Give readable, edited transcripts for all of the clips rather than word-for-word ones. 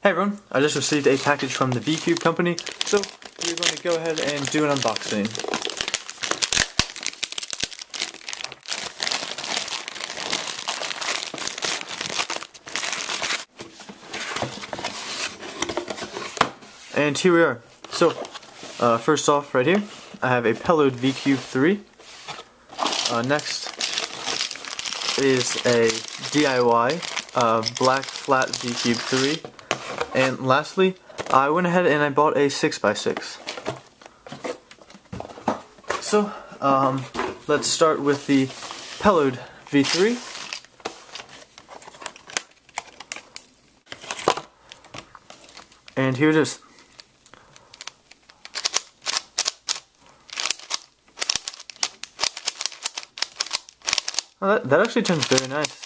Hey everyone, I just received a package from the CBCube company, so we're going to go ahead and do an unboxing. And here we are. So, first off right here, I have a Pellowed CBCube 3. Next is a DIY black flat CBCube 3. And lastly, I went ahead and I bought a 6x6. So, let's start with the Pellowed V3. And here it is. Well, that actually turns very nice.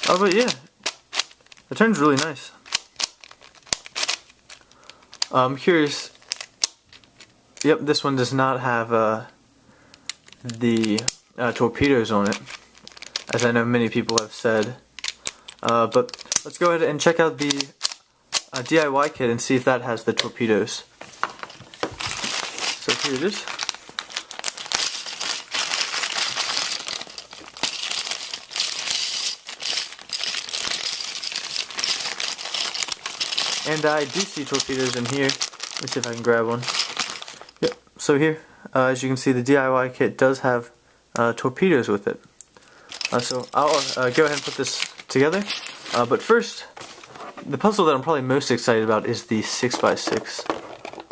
Oh, but yeah, it turns really nice. I'm curious. Yep, this one does not have the torpedoes on it, as I know many people have said. But let's go ahead and check out the DIY kit and see if that has the torpedoes. So here it is. And I do see torpedoes in here. Let's see if I can grab one. Yep. So here, as you can see, the DIY kit does have torpedoes with it. So I'll go ahead and put this together. But first, the puzzle that I'm probably most excited about is the 6x6.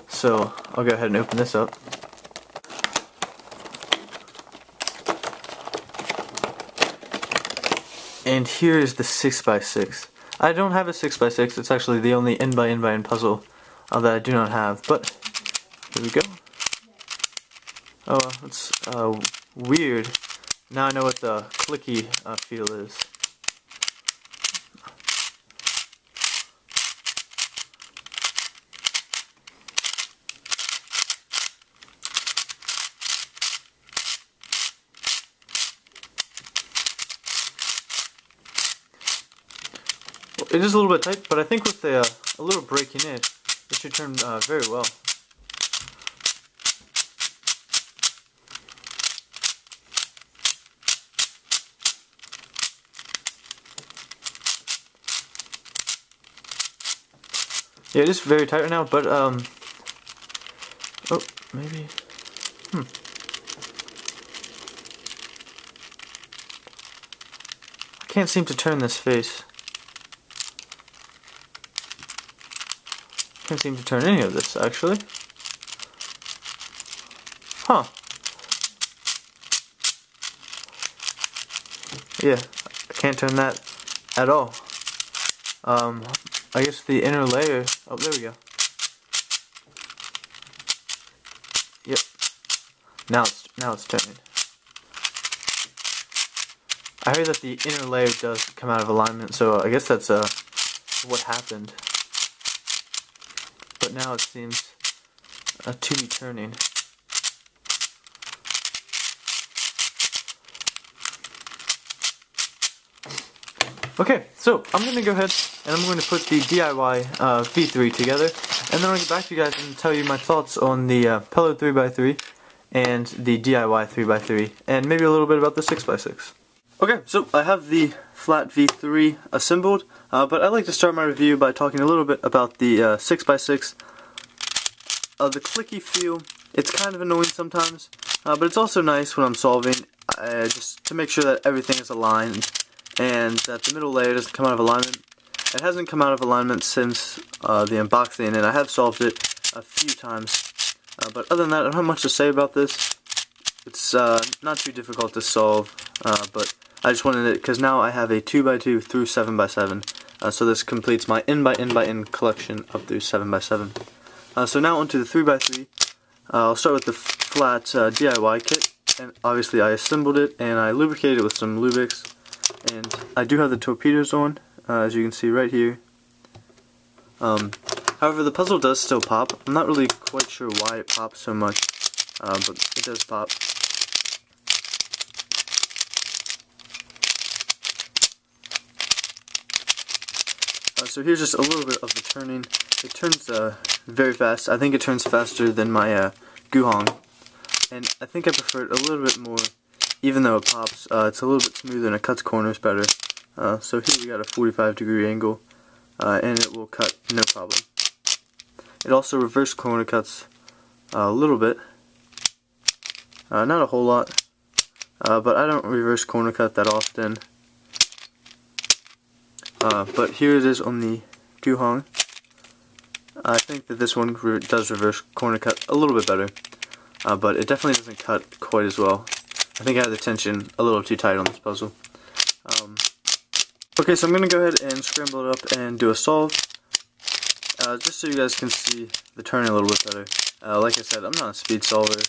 So I'll go ahead and open this up. And here is the 6x6. I don't have a 6x6, it's actually the only N-by-N puzzle that I do not have, but here we go. Oh, it's weird. Now I know what the clicky feel is. It is a little bit tight, but I think with a little break in it, it should turn very well. Yeah, it is very tight right now, but oh, maybe, I can't seem to turn this face. Can't seem to turn any of this, actually. Huh. Yeah, I can't turn that at all. I guess the inner layer, oh, there we go. Yep. Now it's turning. I heard that the inner layer does come out of alignment, so I guess that's what happened. But now it seems to be turning. Okay, so I'm going to go ahead and I'm going to put the DIY V3 together, and then I'll get back to you guys and tell you my thoughts on the Pellowed 3x3 and the DIY 3x3, and maybe a little bit about the 6x6. Okay, so I have the flat V3 assembled, but I'd like to start my review by talking a little bit about the 6x6. The clicky feel, it's kind of annoying sometimes, but it's also nice when I'm solving, just to make sure that everything is aligned and that the middle layer doesn't come out of alignment. It hasn't come out of alignment since the unboxing, and I have solved it a few times, but other than that, I don't have much to say about this. It's not too difficult to solve, but I just wanted it because now I have a 2x2 through 7x7, so this completes my N-by-N collection up through 7x7. So now onto the 3x3. I'll start with the flat DIY kit, and obviously I assembled it and I lubricated it with some Lubix, and I do have the torpedoes on, as you can see right here. However, the puzzle does still pop. I'm not really quite sure why it pops so much, but it does pop. So here's just a little bit of the turning. It turns very fast. I think it turns faster than my Guhong, and I think I prefer it a little bit more. Even though it pops, it's a little bit smoother and it cuts corners better. So here we got a 45-degree angle, and it will cut no problem. It also reverse corner cuts a little bit, not a whole lot, but I don't reverse corner cut that often. But here it is on the Guhong. I think that this one does reverse corner cut a little bit better, but it definitely doesn't cut quite as well. I think I had the tension a little too tight on this puzzle. Okay, so I'm going to go ahead and scramble it up and do a solve, just so you guys can see the turning a little bit better. Like I said, I'm not a speed solver.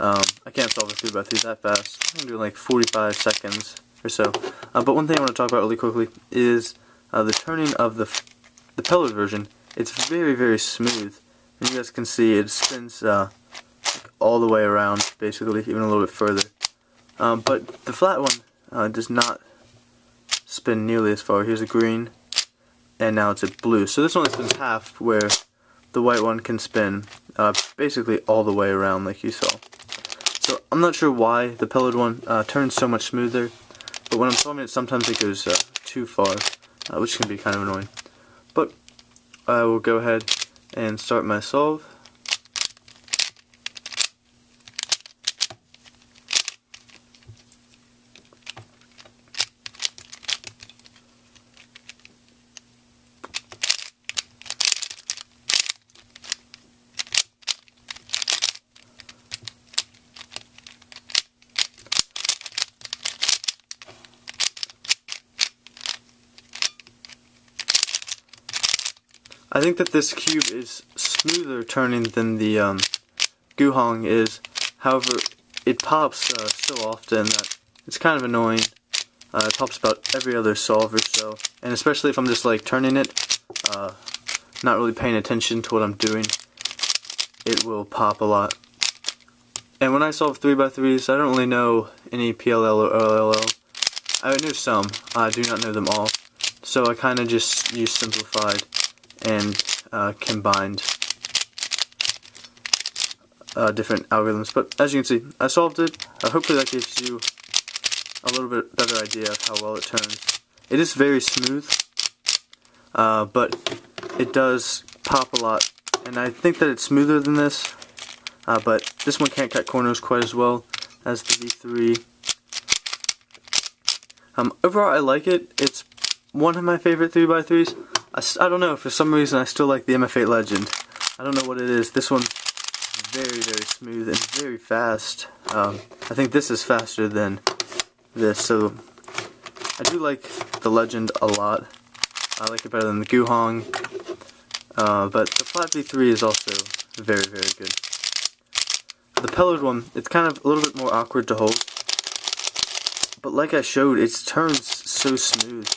I can't solve a 3x3 that fast. I'm doing like 45 seconds or so. But one thing I want to talk about really quickly is the turning of the pellet version. It's very, very smooth. And you guys can see it spins all the way around, basically, even a little bit further. But the flat one does not spin nearly as far. Here's a green, and now it's a blue. So this only spins half, where the white one can spin basically all the way around, like you saw. So I'm not sure why the pellet one turns so much smoother, but when I'm solving it, sometimes it goes too far, which can be kind of annoying. But I will go ahead and start my solve. I think that this cube is smoother turning than the Guhong is. However, it pops so often that it's kind of annoying. It pops about every other solve or so, and especially if I'm just like turning it, not really paying attention to what I'm doing, it will pop a lot. And when I solve 3x3s, I don't really know any PLL or LLL. I know some, I do not know them all, so I kind of just use simplified and combined different algorithms. But as you can see, I solved it. Hopefully that gives you a little bit better idea of how well it turns. It is very smooth, but it does pop a lot, and I think that it's smoother than this, but this one can't cut corners quite as well as the V3. Overall, I like it. It's one of my favorite 3x3s. I don't know, for some reason I still like the MF8 Legend. I don't know what it is. This one's very, very smooth and very fast. I think this is faster than this, so I do like the Legend a lot. I like it better than the Guhong, but the flat V3 is also very, very good. The pellet one, it's kind of a little bit more awkward to hold, but like I showed, it turns so smooth.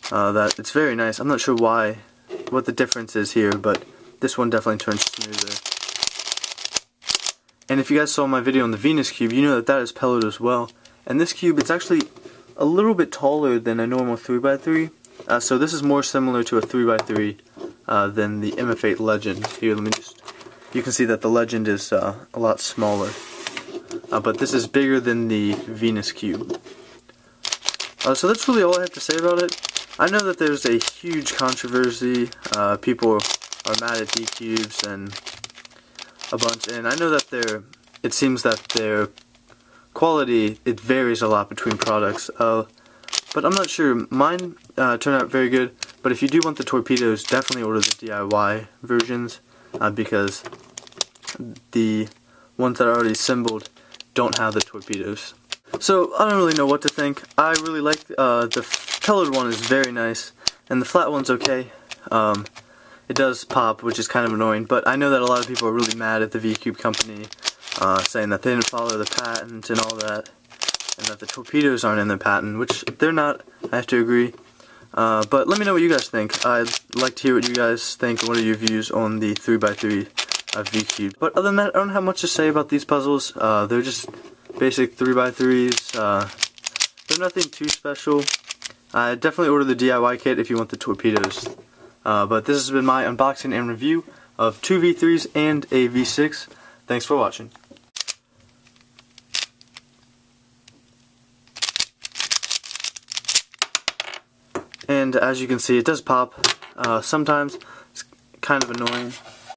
That it's very nice. I'm not sure what the difference is here, but this one definitely turns smoother. And if you guys saw my video on the Venus cube, you know that that is pellet as well. And this cube, it's actually a little bit taller than a normal 3x3. So this is more similar to a 3x3 than the MF8 Legend. Here, you can see that the Legend is a lot smaller. But this is bigger than the Venus cube. So that's really all I have to say about it. I know that there's a huge controversy. People are mad at CBCubes and a bunch, and I know that it seems that their quality, it varies a lot between products. But I'm not sure. Mine turned out very good, but if you do want the torpedoes, definitely order the DIY versions, because the ones that are already assembled don't have the torpedoes. So, I don't really know what to think. I really like the colored one is very nice, and the flat one's okay. It does pop, which is kind of annoying, but I know that a lot of people are really mad at the VCube company, saying that they didn't follow the patent and all that, and that the torpedoes aren't in the patent, which they're not, I have to agree. But let me know what you guys think. I'd like to hear what you guys think and what are your views on the 3x3 V-Cube. But other than that, I don't have much to say about these puzzles. They're just basic 3x3s. They're nothing too special. I definitely order the DIY kit if you want the torpedoes. But this has been my unboxing and review of 2 V3s and a V6. Thanks for watching. And as you can see, it does pop sometimes. It's kind of annoying.